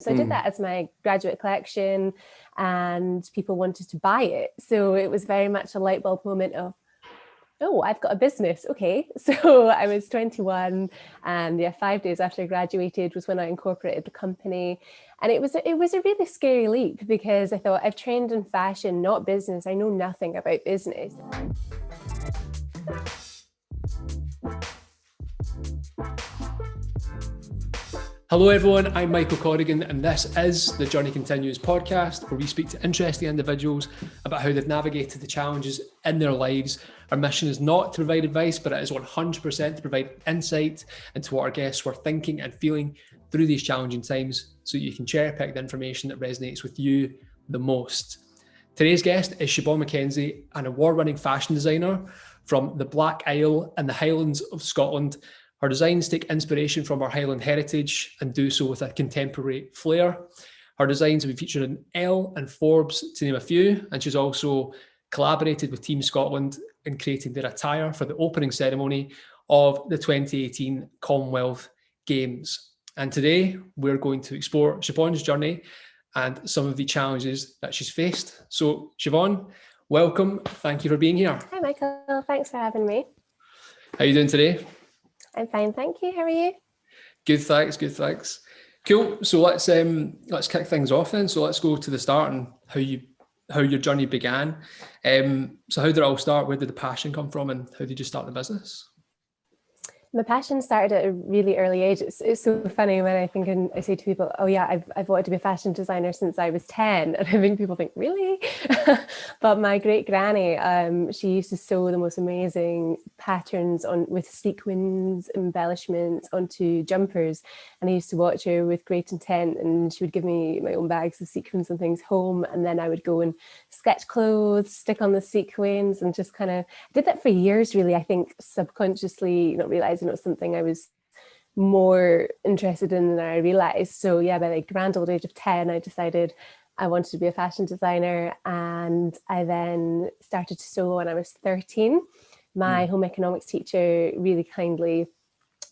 So I did that as my graduate collection and people wanted to buy it. So it was very much a light bulb moment of, oh, I've got a business. Okay. So I was 21 and 5 days after I graduated was when I incorporated the company. And it was a really scary leap because I thought I've trained in fashion, not business. I know nothing about business. Hello everyone, I'm Michael Corrigan and this is the Journey Continues podcast where we speak to interesting individuals about how they've navigated the challenges in their lives. Our mission is not to provide advice, but it is 100% to provide insight into what our guests were thinking and feeling through these challenging times so you can cherry pick the information that resonates with you the most. Today's guest is Siobhan Mackenzie, an award-winning fashion designer from the Black Isle in the Highlands of Scotland. Her designs take inspiration from our Highland heritage and do so with a contemporary flair. Her designs have been featured in Elle and Forbes, to name a few, and she's also collaborated with Team Scotland in creating their attire for the opening ceremony of the 2018 Commonwealth Games. And today, we're going to explore Siobhan's journey and some of the challenges that she's faced. So, Siobhan, welcome. Thank you for being here. Hi, Michael. Thanks for having me. How are you doing today? I'm fine, thank you. How are you? Good, thanks. Cool. So let's kick things off then. So let's go to the start and how your journey began. So how did it all start? Where did the passion come from, and how did you start the business? My passion started at a really early age. It's so funny when I say to people, oh yeah, I've wanted to be a fashion designer since I was 10. And I think people think, really? But my great granny, she used to sew the most amazing patterns with sequins, embellishments onto jumpers. And I used to watch her with great intent, and she would give me my own bags of sequins and things home. And then I would go and sketch clothes, stick on the sequins, and just kind of did that for years, really. I think subconsciously, not realizing it was something I was more interested in than I realized. So yeah, by the grand old age of 10, I decided I wanted to be a fashion designer, and I then started to sew when I was 13. My home economics teacher really kindly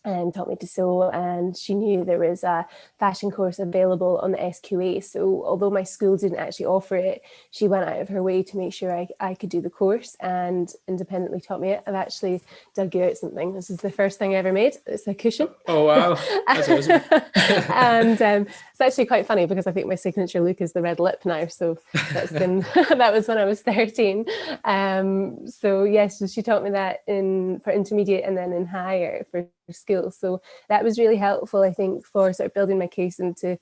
taught me to sew, and she knew there was a fashion course available on the SQA. So although my school didn't actually offer it, she went out of her way to make sure I could do the course and independently taught me it. I've actually dug you out something. This is the first thing I ever made. It's a cushion. Oh, wow. That's awesome. And it's actually quite funny because I think my signature look is the red lip now. So that's been, that was when I was 13. So yes, so she taught me that for intermediate and then in higher for school. So that was really helpful, I think, for sort of building my case into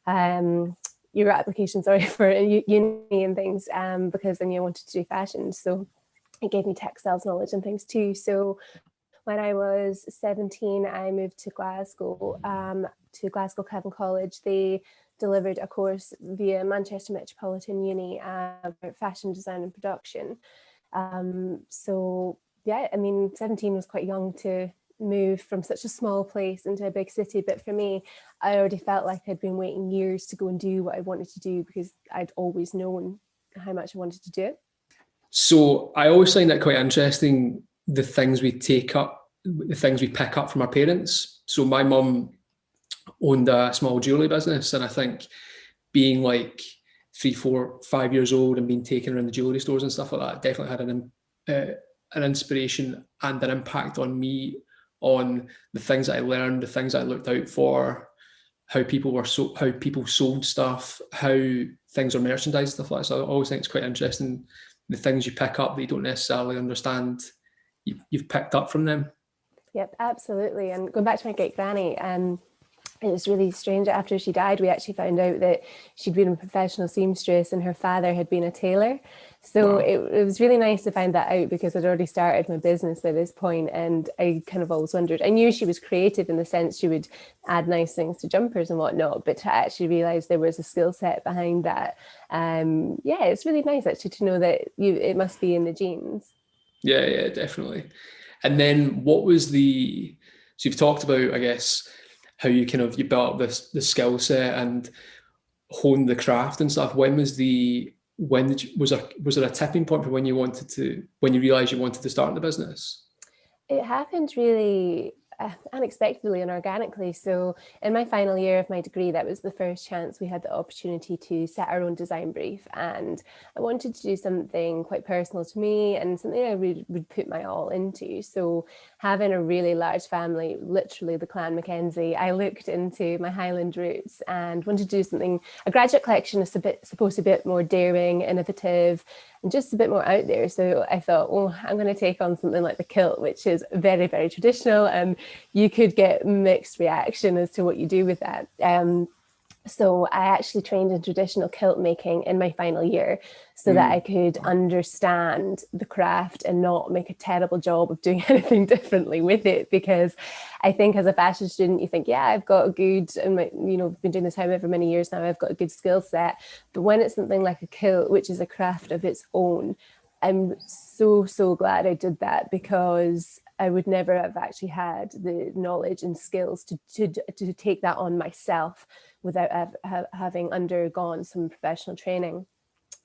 your application, for uni and things, because I knew I wanted to do fashion. So it gave me textiles knowledge and things too. So when I was 17, I moved to Glasgow Cavan College. They delivered a course via Manchester Metropolitan Uni for fashion design and production. So yeah, I mean, 17 was quite young to move from such a small place into a big city, but for me, I already felt like I'd been waiting years to go and do what I wanted to do because I'd always known how much I wanted to do it. So I always find that quite interesting, the things we pick up from our parents. So my mum owned a small jewellery business, and I think being like 3, 4, 5 years old and being taken around the jewellery stores and stuff like that definitely had an inspiration and an impact on me, on the things that I learned, the things that I looked out for, how people sold stuff, how things are merchandised, stuff like that. So I always think it's quite interesting, the things you pick up that you don't necessarily understand, you've picked up from them. Yep, absolutely. And going back to my great granny, it was really strange. After she died, we actually found out that she'd been a professional seamstress and her father had been a tailor. So wow. It was really nice to find that out because I'd already started my business by this point, and I kind of always wondered. I knew she was creative in the sense she would add nice things to jumpers and whatnot, but to actually realize there was a skill set behind that, it's really nice actually to know that it must be in the genes. Yeah, definitely. And then what was so you've talked about, I guess, how you built up the skill set and honed the craft and stuff. Was there a tipping point for when you realized you wanted to start the business? It happened really unexpectedly and organically. So in my final year of my degree, that was the first chance we had the opportunity to set our own design brief. And I wanted to do something quite personal to me and something I would put my all into. So having a really large family, literally the clan Mackenzie, I looked into my Highland roots and wanted to do something. A graduate collection is supposed to be a bit more daring, innovative, and just a bit more out there. So I thought, oh, I'm going to take on something like the kilt, which is very, very traditional, and you could get mixed reaction as to what you do with that. So I actually trained in traditional kilt making in my final year so that I could understand the craft and not make a terrible job of doing anything differently with it. Because I think as a fashion student, you think, yeah, I've got a good, and I've been doing this however many years now, I've got a good skill set. But when it's something like a kilt, which is a craft of its own, I'm so glad I did that, because I would never have actually had the knowledge and skills to take that on myself without having undergone some professional training.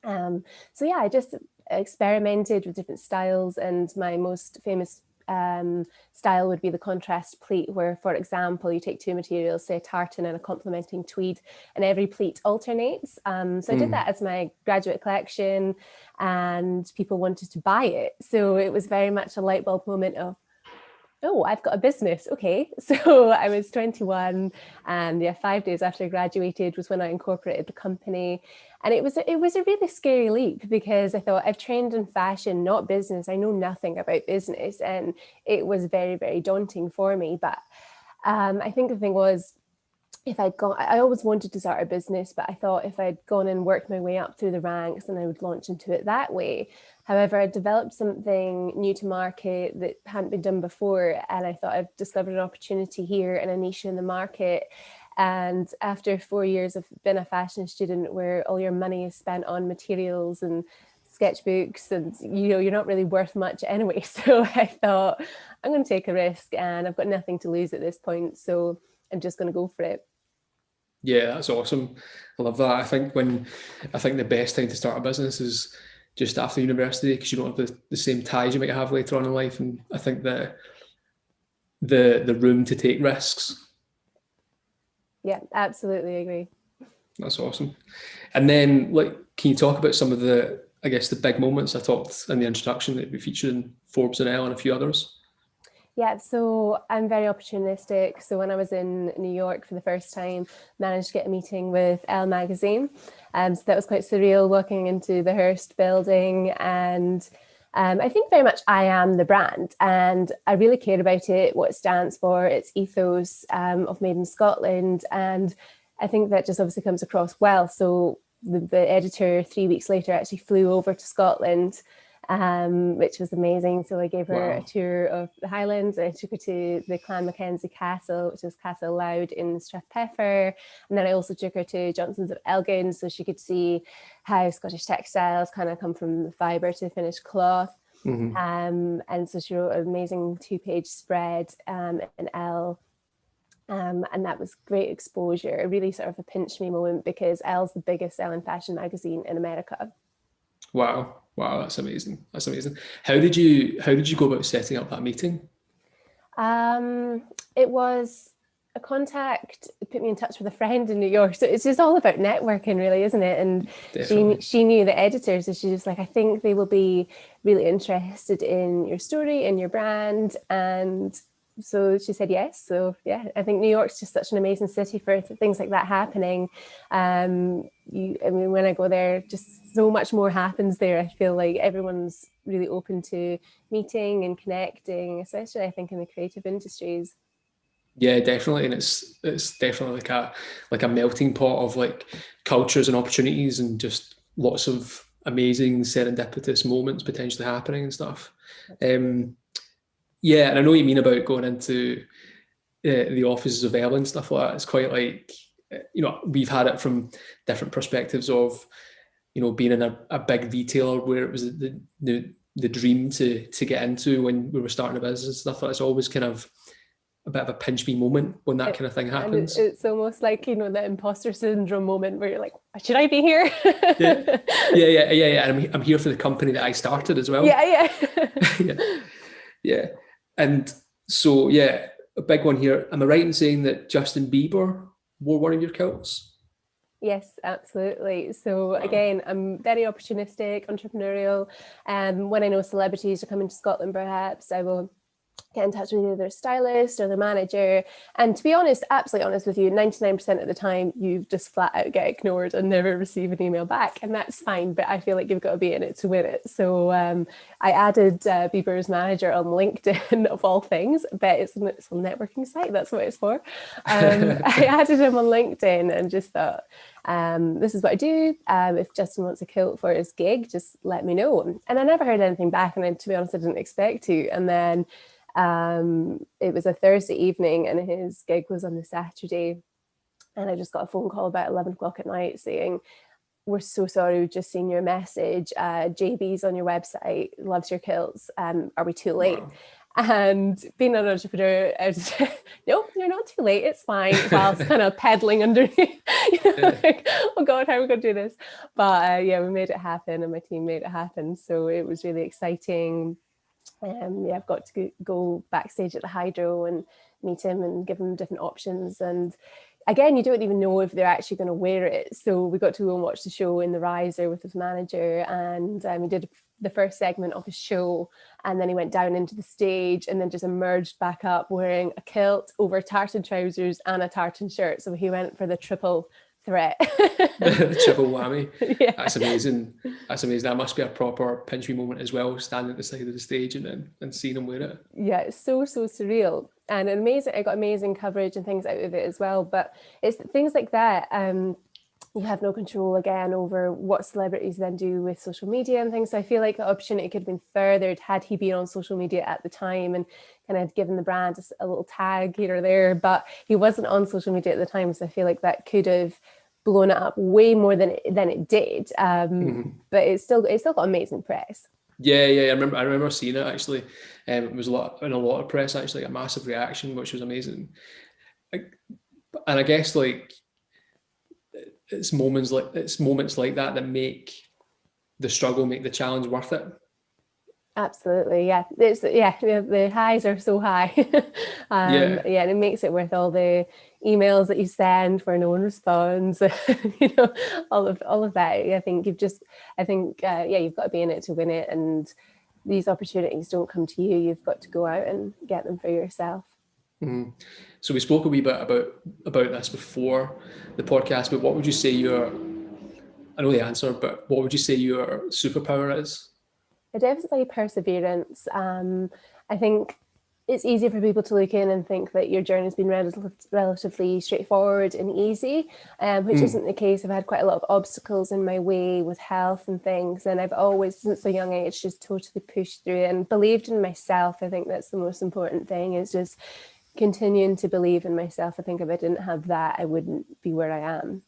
So yeah, I just experimented with different styles, and my most famous style would be the contrast pleat, where, for example, you take two materials, say a tartan and a complementing tweed, and every pleat alternates. So I did that as my graduate collection, and people wanted to buy it. So it was very much a light bulb moment of, oh, I've got a business. Okay. So I was 21, and 5 days after I graduated was when I incorporated the company. And it was a really scary leap, because I thought, I've trained in fashion, not business. I know nothing about business. And it was very, very daunting for me. But I think the thing was, I always wanted to start a business, but I thought if I'd gone and worked my way up through the ranks, then I would launch into it that way. However, I developed something new to market that hadn't been done before. And I thought, I've discovered an opportunity here and a niche in the market. And after 4 years of being a fashion student, where all your money is spent on materials and sketchbooks, and you're not really worth much anyway. So I thought, I'm going to take a risk, and I've got nothing to lose at this point. So I'm just going to go for it. Yeah, that's awesome. I love that. I think the best time to start a business is just after university, because you don't have the same ties you might have later on in life. And I think that the room to take risks. Yeah, absolutely agree. That's awesome. And then, can you talk about some of the big moments I talked in the introduction that we featured in Forbes and Elle and a few others? Yeah, so I'm very opportunistic. So when I was in New York for the first time, managed to get a meeting with Elle magazine. So that was quite surreal, walking into the Hearst building. And I think very much I am the brand, and I really care about it, what it stands for, its ethos of Made in Scotland. And I think that just obviously comes across well. So the editor 3 weeks later actually flew over to Scotland, which was amazing. So I gave her a tour of the Highlands. I took her to the Clan Mackenzie Castle, which is Castle Loud in Strathpeffer. And then I also took her to Johnson's of Elgin, so she could see how Scottish textiles kind of come from the fibre to finished cloth. And so she wrote an amazing 2-page spread in Elle. And that was great exposure, really sort of a pinch me moment, because Elle's the biggest selling fashion magazine in America. Wow, that's amazing. How did you go about setting up that meeting? It was a contact put me in touch with a friend in New York. So it's just all about networking, really, isn't it? And she knew the editors, and she was like, I think they will be really interested in your story and your brand. And so she said yes. So yeah, I think New York's just such an amazing city for things like that happening. When I go there, just so much more happens there. I feel like everyone's really open to meeting and connecting, especially I think in the creative industries. Yeah, definitely. And it's definitely like a melting pot of cultures and opportunities, and just lots of amazing serendipitous moments potentially happening and stuff. Yeah, and I know what you mean about going into the offices of Elle and stuff like that. It's quite we've had it from different perspectives of, being in a big retailer where it was the dream to get into when we were starting a business and stuff. It's always kind of a bit of a pinch me moment when that kind of thing happens. And it's almost like, the imposter syndrome moment where you're like, should I be here? Yeah. And I'm here for the company that I started as well. Yeah. Yeah. And so, yeah, a big one here. Am I right in saying that Justin Bieber wore one of your kilts? Yes, absolutely. So Wow. again, I'm very opportunistic, entrepreneurial. When I know celebrities are coming to Scotland, perhaps I will get in touch with either their stylist or their manager. And to be honest, absolutely honest with you, 99% of the time you just flat out get ignored and never receive an email back. And that's fine, but I feel like you've got to be in it to win it. So I added Bieber's manager on LinkedIn of all things, but it's a networking site, that's what it's for. I added him on LinkedIn and just thought, this is what I do. If Justin wants a kilt for his gig, just let me know. And I never heard anything back. And then, to be honest, I didn't expect to. And then it was a Thursday evening and his gig was on the Saturday. And I just got a phone call about 11 o'clock at night saying, we're so sorry, we've just seen your message. JB's on your website, loves your kilts. Are we too late? Wow. And being an entrepreneur, I was nope, you're not too late. It's fine. Whilst kind of pedaling underneath, like, oh God, how are we going to do this? But yeah, we made it happen and my team made it happen. So it was really exciting. Yeah, I've got to go backstage at the Hydro and meet him and give him different options. And again, you don't even know if they're actually going to wear it. So we got to go and watch the show in the riser with his manager, and he did the first segment of his show, and then he went down into the stage and then just emerged back up wearing a kilt over tartan trousers and a tartan shirt. So he went for the triple threat. Triple whammy. Yeah. That's amazing. That's amazing. That must be a proper pinch me moment as well, standing at the side of the stage and seeing him wear it. Yeah, it's so surreal and amazing. I got amazing coverage and things out of it as well. But it's things like that. You have no control again over what celebrities then do with social media and things. So I feel like the opportunity could have been furthered had he been on social media at the time and kind of given the brand a little tag here or there. But he wasn't on social media at the time, so I feel like that could have blown it up way more than it did. But it's still got amazing press. Yeah. I remember seeing it actually. It was a lot of press actually, a massive reaction, which was amazing. And I guess like it's moments like that make the struggle, make the challenge worth it. Absolutely, yeah. The highs are so high. And it makes it worth all the emails that you send where no one responds. All of that. I think you've got to be in it to win it, and these opportunities don't come to you. You've got to go out and get them for yourself. Mm-hmm. So we spoke a wee bit about this before the podcast, but what would you say I know the answer, but what would you say your superpower is? Definitely perseverance. I think it's easy for people to look in and think that your journey has been relatively straightforward and easy, which isn't the case. I've had quite a lot of obstacles in my way with health and things, and I've always, since a young age, just totally pushed through it and believed in myself. I think that's the most important thing, is just continuing to believe in myself. I think if I didn't have that, I wouldn't be where I am.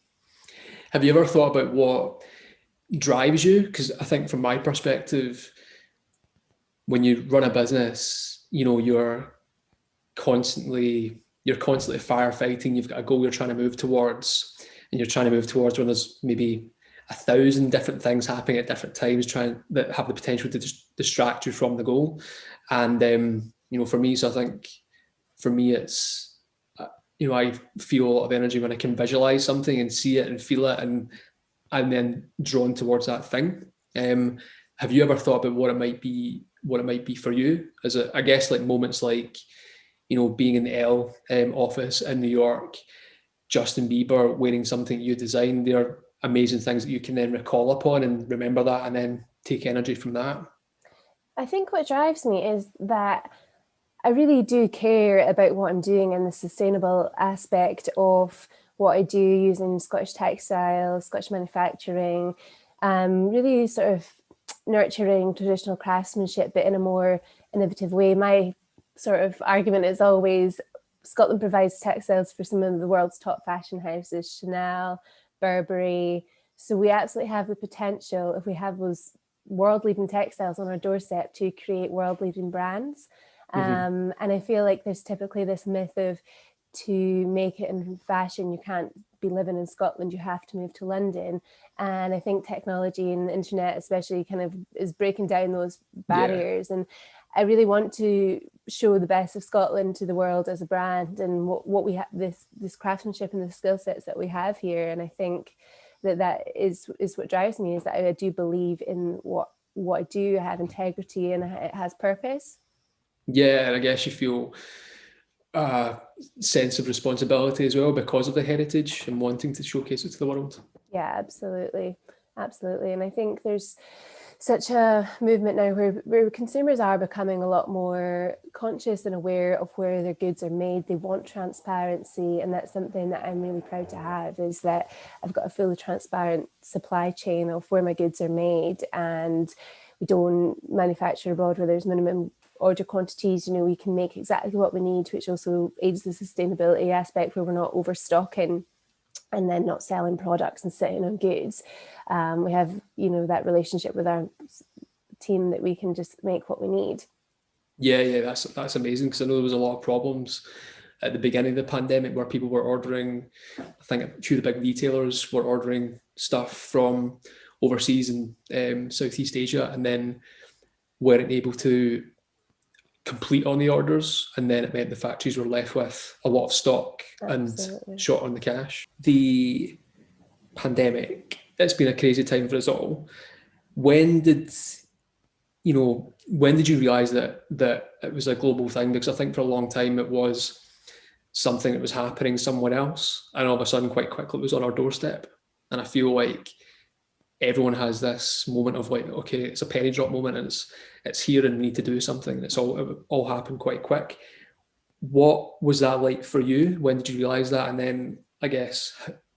Have you ever thought about what drives you? Because I think from my perspective, when you run a business, you're constantly firefighting. You've got a goal you're trying to move towards, and you're trying to move towards when there's maybe 1,000 different things happening at different times, that have the potential to distract you from the goal. And for me, so I think for me, it's I feel a lot of energy when I can visualize something and see it and feel it, and I'm then drawn towards that thing. Have you ever thought about what it might be for you? I guess like moments like, being in the Elle office in New York, Justin Bieber wearing something you designed, they're amazing things that you can then recall upon and remember that and then take energy from that. I think what drives me is that I really do care about what I'm doing and the sustainable aspect of what I do using Scottish textiles, Scottish manufacturing, really sort of nurturing traditional craftsmanship, but in a more innovative way. My sort of argument is always Scotland provides textiles for some of the world's top fashion houses, Chanel, Burberry. So we absolutely have the potential, if we have those world-leading textiles on our doorstep, to create world-leading brands. And I feel like there's typically this myth of, to make it in fashion, you can't be living in Scotland, you have to move to London. And I think technology and the internet especially kind of is breaking down those barriers. And I really want to show the best of Scotland to the world as a brand, and what we have, this craftsmanship and the skill sets that we have here. And I think that is what drives me, is that I do believe in what I do. I have integrity and it has purpose. Yeah, and I guess you feel a sense of responsibility as well because of the heritage and wanting to showcase it to the world. Yeah, absolutely. And I think there's such a movement now where consumers are becoming a lot more conscious and aware of where their goods are made. They want transparency, and that's something that I'm really proud to have, is that I've got a fully transparent supply chain of where my goods are made, and we don't manufacture abroad where there's minimum order quantities. We can make exactly what we need, which also aids the sustainability aspect, where we're not overstocking and then not selling products and sitting on goods. We have, that relationship with our team that we can just make what we need. Yeah, that's amazing, because I know there was a lot of problems at the beginning of the pandemic where people were ordering, I think a few of the big retailers were ordering stuff from overseas and Southeast Asia, and then weren't able to complete on the orders, and then it meant the factories were left with a lot of stock. Absolutely. And short on the cash. The pandemic, it's been a crazy time for us all. When did you realize that it was a global thing? Because I think for a long time it was something that was happening somewhere else, and all of a sudden quite quickly it was on our doorstep. And I feel like everyone has this moment of like, okay, it's a penny drop moment, and it's here and we need to do something. It all happened quite quick. What was that like for you? When did you realize that? And then I guess,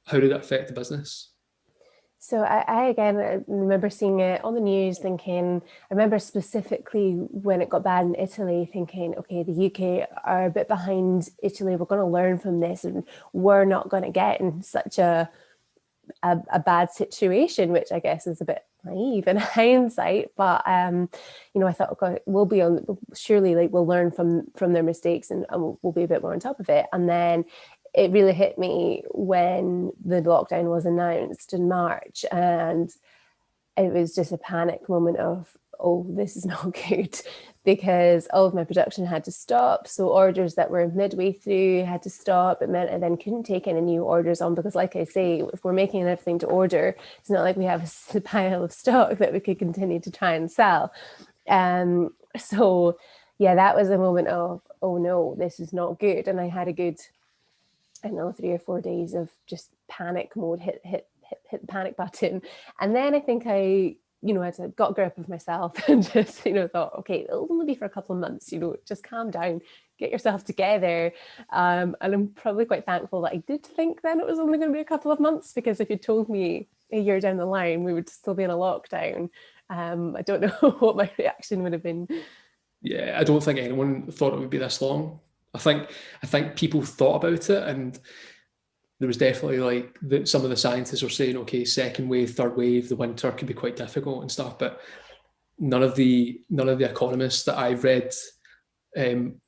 how did it affect the business? So I again remember seeing it on the news, thinking, I remember specifically when it got bad in Italy, thinking, okay, the UK are a bit behind Italy. We're going to learn from this, and we're not going to get in such a bad situation, which I guess is a bit naive in hindsight. But I thought, okay, we'll be on, surely like we'll learn from their mistakes, and we'll be a bit more on top of it. And then it really hit me when the lockdown was announced in March, and it was just a panic moment of, oh, this is not good, because all of my production had to stop. So orders that were midway through had to stop. It meant I then couldn't take any new orders on, because like I say, if we're making everything to order, it's not like we have a pile of stock that we could continue to try and sell. So yeah, that was a moment of, oh no, this is not good. And I had a good, I don't know, 3 or 4 days of just panic mode, hit the panic button. And then I think I got a grip of myself and just, thought, okay, it'll only be for a couple of months, just calm down, get yourself together. And I'm probably quite thankful that I did think then it was only going to be a couple of months, because if you told me a year down the line we would still be in a lockdown, I don't know what my reaction would have been. Yeah, I don't think anyone thought it would be this long. I think people thought about it, and there was definitely like some of the scientists were saying, okay, second wave, third wave, the winter could be quite difficult and stuff. But none of the economists that I've read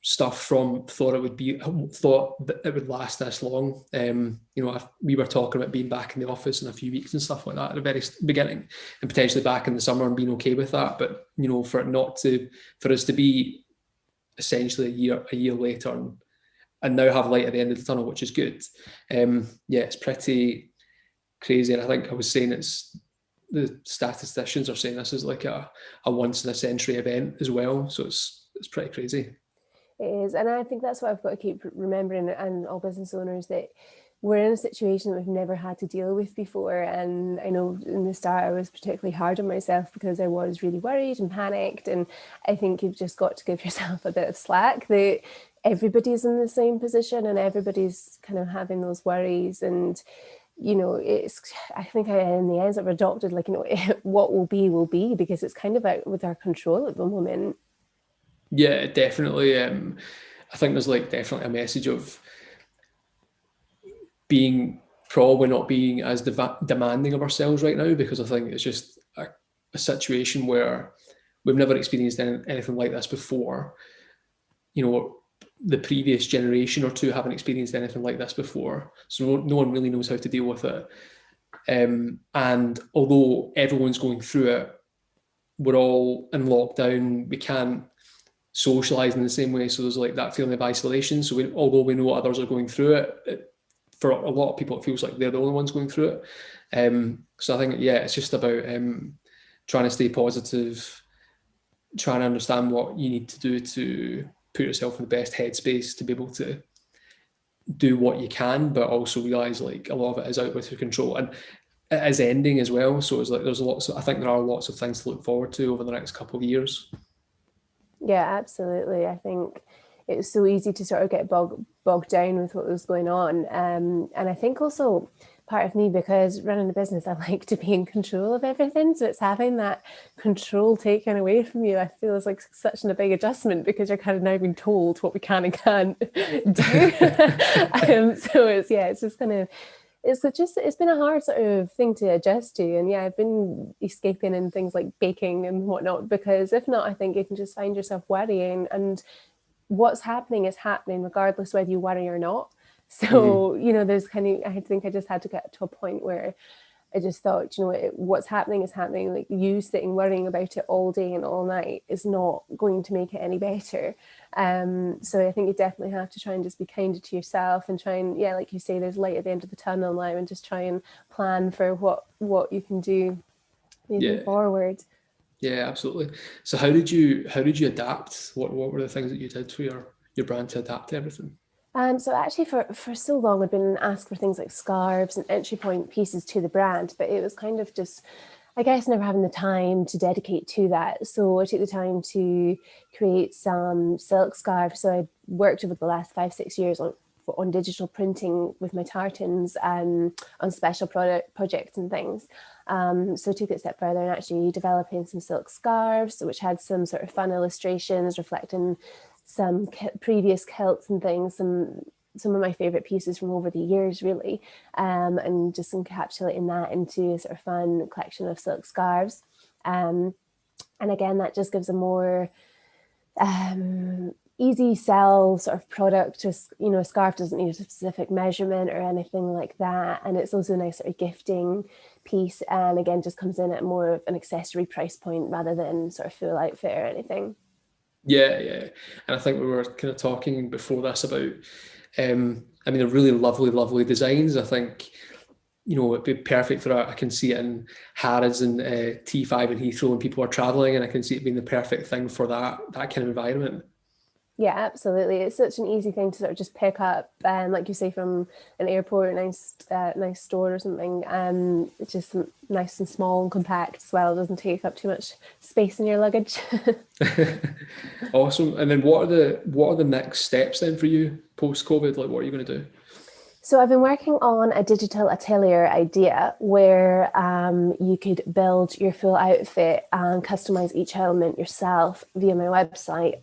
stuff from thought that it would last this long. We were talking about being back in the office in a few weeks and stuff like that at the very beginning, and potentially back in the summer and being okay with that. But for us to be essentially a year later and now have light at the end of the tunnel, which is good. It's pretty crazy. And I think I was saying the statisticians are saying this is like a once in a century event as well. So it's pretty crazy. It is. And I think that's what I've got to keep remembering, and all business owners, that we're in a situation that we've never had to deal with before. And I know in the start I was particularly hard on myself because I was really worried and panicked. And I think you've just got to give yourself a bit of slack, that everybody's in the same position and everybody's kind of having those worries. And I think in the end I've adopted what will be, because it's kind of out with our control at the moment. Yeah, definitely. I think there's definitely a message of probably not being as demanding of ourselves right now, because I think it's just a situation where we've never experienced anything like this before. The previous generation or two haven't experienced anything like this before, so no one really knows how to deal with it. And although everyone's going through it, we're all in lockdown. We can't socializing in the same way. So there's like that feeling of isolation. So although we know others are going through it, for a lot of people, it feels like they're the only ones going through it. So I think, yeah, it's just about trying to stay positive, trying to understand what you need to do to put yourself in the best headspace to be able to do what you can, but also realize like a lot of it is out with your control, and it is ending as well. So it's like I think there are lots of things to look forward to over the next couple of years. Yeah, absolutely. I think it was so easy to sort of get bogged down with what was going on. And I think also part of me, because running a business, I like to be in control of everything. So it's having that control taken away from you, I feel is like such a big adjustment, because you're kind of now being told what we can and can't do. So it's just kind of, it's been a hard sort of thing to adjust to. And yeah, I've been escaping in things like baking and whatnot, because if not, I think you can just find yourself worrying, and what's happening is happening regardless whether you worry or not. So, there's I think I just had to get to a point where I just thought, what's happening is happening. Like, you sitting worrying about it all day and all night is not going to make it any better. So I think you definitely have to try and just be kinder to yourself, and try and, yeah, like you say, there's light at the end of the tunnel now, and just try and plan for what you can do moving forward. Yeah, absolutely. So how did you adapt? What were the things that you did for your brand to adapt to everything? So actually for so long I've been asked for things like scarves and entry point pieces to the brand, but it was kind of just, I guess, never having the time to dedicate to that. So I took the time to create some silk scarves. So I worked over the last 5-6 years on digital printing with my tartans and on special projects and things. So I took it a step further and actually developing some silk scarves, which had some sort of fun illustrations reflecting some previous kilts and things, some of my favorite pieces from over the years, really, and just encapsulating that into a sort of fun collection of silk scarves. And again, that just gives a more easy sell sort of product. Just, a scarf doesn't need a specific measurement or anything like that, and it's also a nice sort of gifting piece, and again just comes in at more of an accessory price point rather than sort of full outfit or anything. Yeah. And I think we were kind of talking before this about, they're really lovely designs. I think, it'd be perfect for I can see it in Harrods and T5 and Heathrow when people are traveling, and I can see it being the perfect thing for that kind of environment. Yeah, absolutely. It's such an easy thing to sort of just pick up, like you say, from an airport, nice store or something. It's just nice and small and compact as well. It doesn't take up too much space in your luggage. Awesome. And then what are the next steps then for you post-COVID? Like, what are you going to do? So I've been working on a digital atelier idea where you could build your full outfit and customize each element yourself via my website.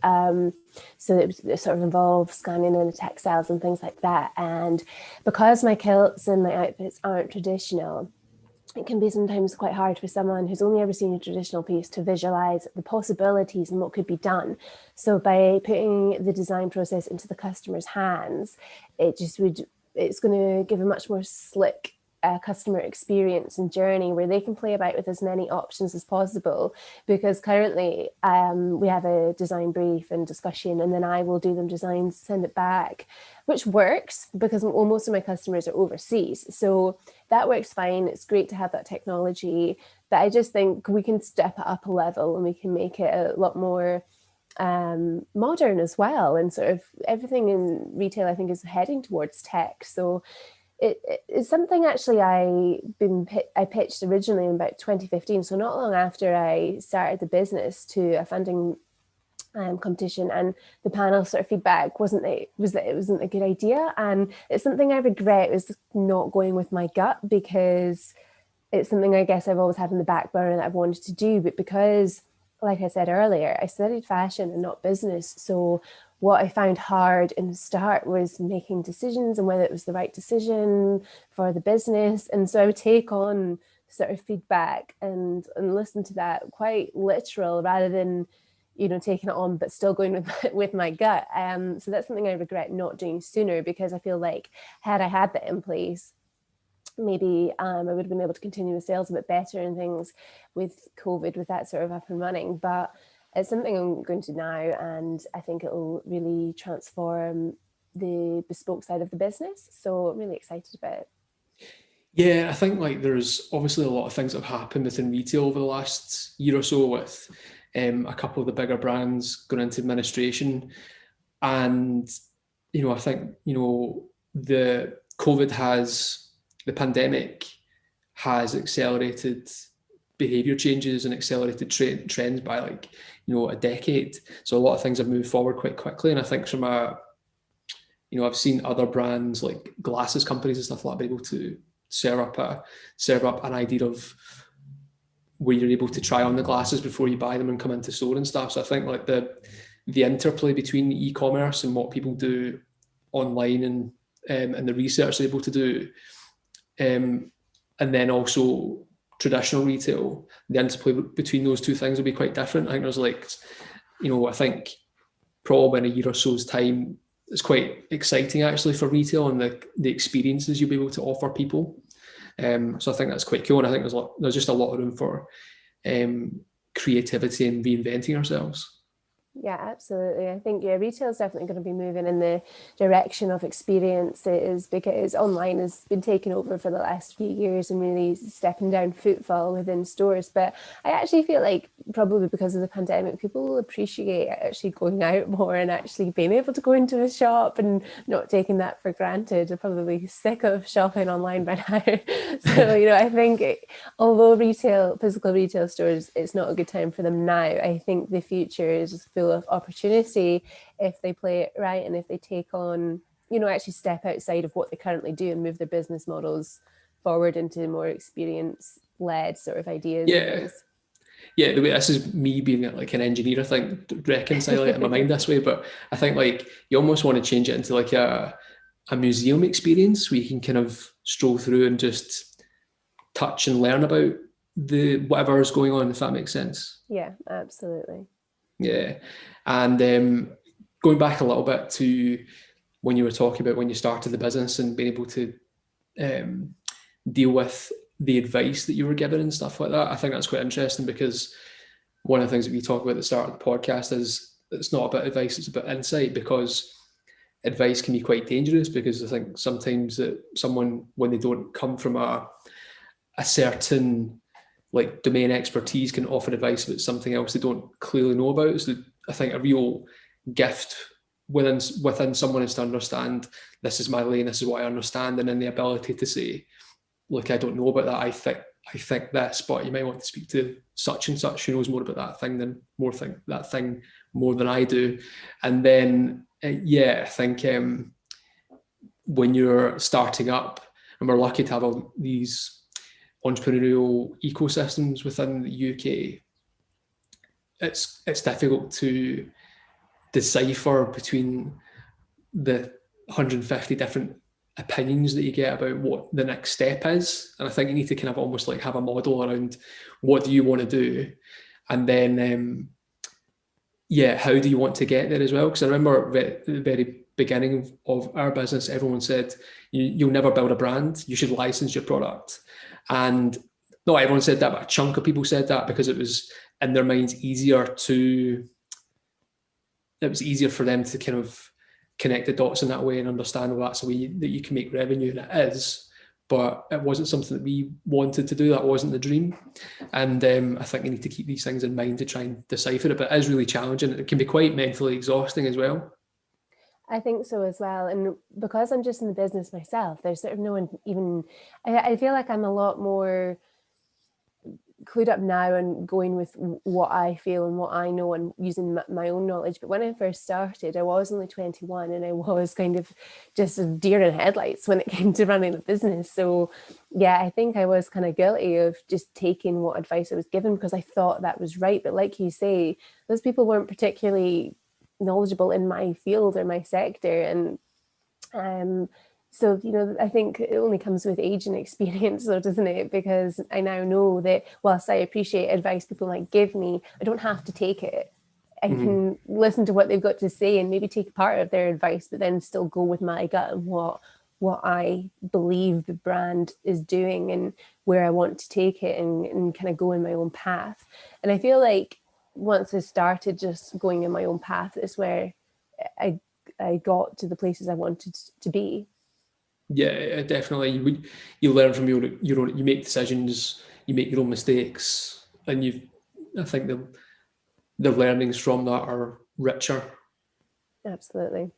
So it sort of involves scanning in the textiles and things like that. And because my kilts and my outfits aren't traditional, it can be sometimes quite hard for someone who's only ever seen a traditional piece to visualize the possibilities and what could be done. So by putting the design process into the customer's hands, it's going to give a much more slick customer experience and journey where they can play about with as many options as possible. Because currently we have a design brief and discussion, and then I will do them designs, send it back, which works because most of my customers are overseas. So that works fine. It's great to have that technology, but I just think we can step it up a level and we can make it a lot more modern as well. And sort of everything in retail, I think, is heading towards tech. So it's something actually I pitched originally in about 2015. So not long after I started the business, to a funding competition, and the panel sort of feedback was that it wasn't a good idea. And it's something I regret, was not going with my gut, because it's something I guess I've always had in the back burner that I've wanted to do. But because, like I said earlier, I studied fashion and not business. So what I found hard in the start was making decisions and whether it was the right decision for the business. And so I would take on sort of feedback and listen to that quite literal, rather than, taking it on but still going with my gut. So that's something I regret not doing sooner, because I feel like had I had that in place, maybe I would have been able to continue the sales a bit better and things with COVID, with that sort of up and running. But it's something I'm going to now, and I think it'll really transform the bespoke side of the business. So I'm really excited about it. Yeah, I think like there's obviously a lot of things that have happened within retail over the last year or so with a couple of the bigger brands going into administration. And, I think, the the pandemic has accelerated behavior changes and accelerated trends by like, a decade. So a lot of things have moved forward quite quickly. And I think from I've seen other brands like glasses companies and stuff like that be able to serve up an idea of where you're able to try on the glasses before you buy them and come into store and stuff. So I think like the interplay between e-commerce and what people do online and the research they're able to do, and then also traditional retail, the interplay between those two things will be quite different. I think there's like, I think probably in a year or so's time, it's quite exciting actually for retail and the experiences you'll be able to offer people. So I think that's quite cool, and I think there's just a lot of room for creativity and reinventing ourselves. Yeah, absolutely. I think retail is definitely going to be moving in the direction of experiences, because online has been taken over for the last few years and really stepping down footfall within stores. But I actually feel like probably because of the pandemic, people will appreciate actually going out more and actually being able to go into a shop and not taking that for granted. They're probably sick of shopping online by now. So, I think although physical retail stores, it's not a good time for them now, I think the future is full of opportunity if they play it right and if they take on, actually step outside of what they currently do and move their business models forward into more experience-led sort of ideas. Yeah, the way this is me being like an engineer, I think, reconcile it in my mind this way, but I think like you almost want to change it into like a museum experience where you can kind of stroll through and just touch and learn about the whatever is going on, if that makes sense. Yeah, absolutely. Yeah. And going back a little bit to when you were talking about when you started the business and being able to deal with the advice that you were given and stuff like that, I think that's quite interesting, because one of the things that we talk about at the start of the podcast is it's not about advice, it's about insight, because advice can be quite dangerous, because I think sometimes that someone, when they don't come from a certain like domain expertise, can offer advice about something else they don't clearly know about. So I think a real gift within someone is to understand, this is my lane, this is what I understand, and then the ability to say, look, I don't know about that, I think this, but you might want to speak to such and such who knows more about that thing more than I do. And then I think when you're starting up, and we're lucky to have all these entrepreneurial ecosystems within the UK, it's difficult to decipher between the 150 different opinions that you get about what the next step is. And I think you need to kind of almost like have a model around what do you want to do, and then how do you want to get there as well? Because I remember at the very beginning of our business, everyone said you'll never build a brand, you should license your product. And not everyone said that, but a chunk of people said that because it was in their minds easier for them to kind of connect the dots in that way and understand, well, that's a way that you can make revenue, and it is. But it wasn't something that we wanted to do. That wasn't the dream. And I think you need to keep these things in mind to try and decipher it. But it is really challenging. It can be quite mentally exhausting as well. I think so as well. And because I'm just in the business myself, there's sort of no one even, I feel like I'm a lot more clued up now and going with what I feel and what I know and using my own knowledge. But when I first started, I was only 21 and I was kind of just a deer in headlights when it came to running the business. So yeah, I think I was kind of guilty of just taking what advice I was given because I thought that was right. But like you say, those people weren't particularly knowledgeable in my field or my sector. And so, I think it only comes with age and experience, though, doesn't it? Because I now know that whilst I appreciate advice people might give me, I don't have to take it. I can listen to what they've got to say and maybe take part of their advice, but then still go with my gut and what I believe the brand is doing and where I want to take it and kind of go in my own path. And I feel like once I started just going in my own path is where I got to the places I wanted to be. Yeah, definitely. You learn from your own. You make decisions. You make your own mistakes, and I think the learnings from that are richer. Absolutely.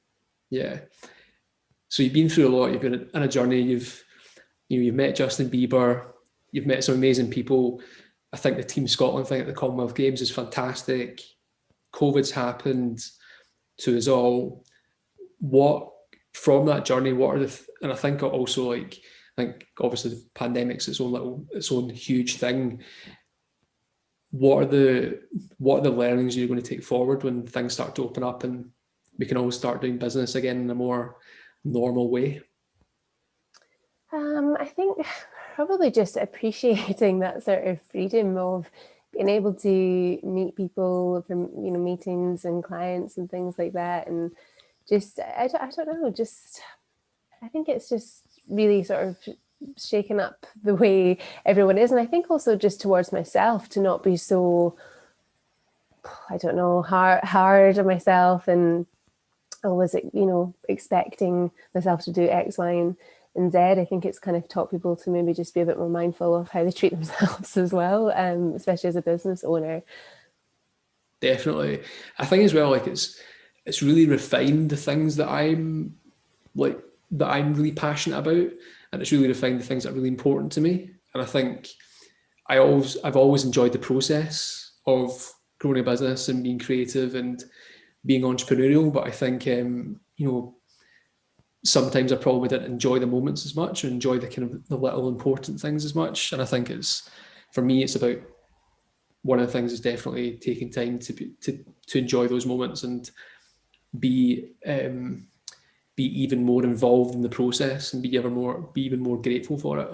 Yeah. So you've been through a lot. You've been on a journey. You've met Justin Bieber. You've met some amazing people. I think the Team Scotland thing at the Commonwealth Games is fantastic. COVID's happened to us all. What from that journey? What are and I think also I think obviously the pandemic's its own huge thing. What are the learnings you're going to take forward when things start to open up and we can all start doing business again in a more normal way? I think probably just appreciating that sort of freedom of being able to meet people from, meetings and clients and things like that. And just, I don't know, just, I think it's just really sort of shaken up the way everyone is. And I think also just towards myself to not be so, I don't know, hard on myself and always, expecting myself to do X, Y, and Z. I think it's kind of taught people to maybe just be a bit more mindful of how they treat themselves as well, especially as a business owner. Definitely. I think as well, it's really refined the things that I'm really passionate about, and it's really refined the things that are really important to me. And I think I've always enjoyed the process of growing a business and being creative and being entrepreneurial. But I think sometimes I probably didn't enjoy the moments as much, or enjoy the kind of the little important things as much. And I think for me, it's about, one of the things is definitely taking time to enjoy those moments and be even more involved in the process and be even more grateful for it.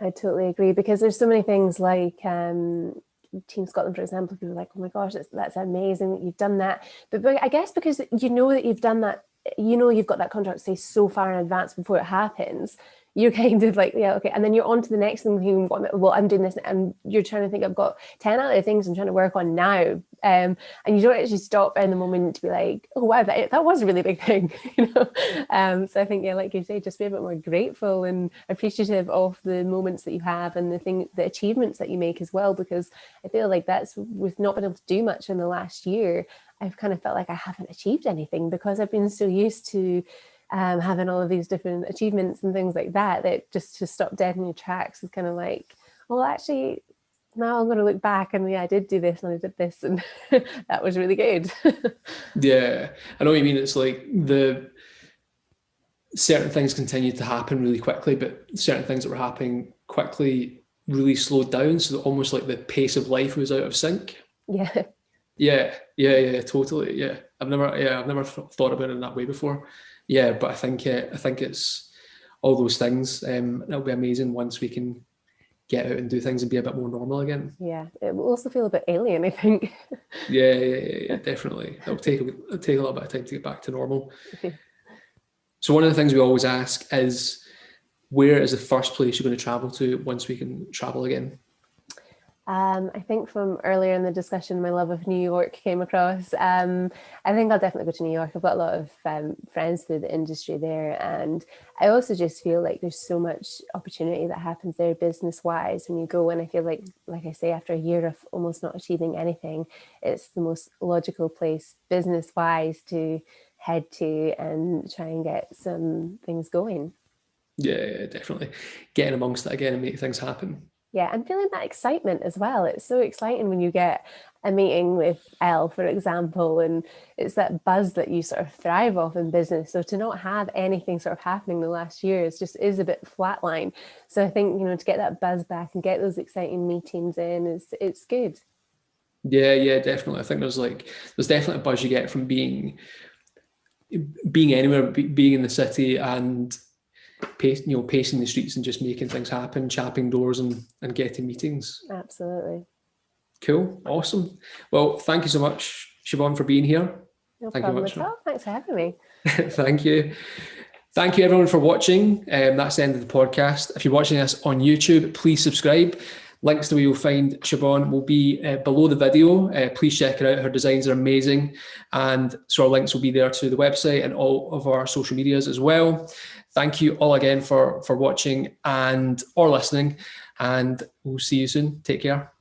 I totally agree, because there's so many things like Team Scotland, for example, people are like, oh my gosh, that's amazing that you've done that. But I guess because that you've done that, you've got that contract, say, so far in advance before it happens, you're kind of like, yeah, okay. And then you're on to the next thing, thinking, well, I'm doing this, and you're trying to think, I've got 10 other things I'm trying to work on now. And you don't actually stop in the moment to be like, oh, wow, that was a really big thing, So I think, yeah, like you say, just be a bit more grateful and appreciative of the moments that you have and the achievements that you make as well, because I feel like we've not been able to do much in the last year. I've kind of felt like I haven't achieved anything because I've been so used to having all of these different achievements and things like that just to stop dead in your tracks is kind of like, well, actually, now I'm going to look back and yeah, I did do this and I did this and that was really good. Yeah, I know what you mean. It's like certain things continued to happen really quickly, but certain things that were happening quickly really slowed down. So almost like the pace of life was out of sync. Yeah, totally. Yeah, I've never thought about it in that way before. Yeah, but I think it's all those things. It'll be amazing once we can get out and do things and be a bit more normal again. Yeah, it will also feel a bit alien, I think. Yeah, definitely. It'll take a little bit of time to get back to normal. So one of the things we always ask is, where is the first place you're going to travel to once we can travel again? I think from earlier in the discussion, my love of New York came across. I think I'll definitely go to New York. I've got a lot of friends through the industry there. And I also just feel like there's so much opportunity that happens there business-wise when you go. And I feel like I say, after a year of almost not achieving anything, it's the most logical place business-wise to head to and try and get some things going. Yeah, definitely. Getting amongst it again and make things happen. Yeah, and feeling that excitement as well. It's so exciting when you get a meeting with Elle, for example, and it's that buzz that you sort of thrive off in business. So to not have anything sort of happening the last year is a bit flatline. So I think, to get that buzz back and get those exciting meetings in, it's good. Yeah, definitely. I think there's definitely a buzz you get from being anywhere, being in the city and pacing the streets and just making things happen, chapping doors and getting meetings. Absolutely. Cool. Awesome. Well, thank you so much, Siobhan, for being here. No problem at all. Thanks for having me. Thank you. Thank you everyone for watching. That's the end of the podcast. If you're watching us on YouTube, please subscribe Links to where you'll find Siobhan will be below the video. Please check her out. Her designs are amazing. And so our links will be there to the website and all of our social medias as well. Thank you all again for watching or listening, and we'll see you soon. Take care.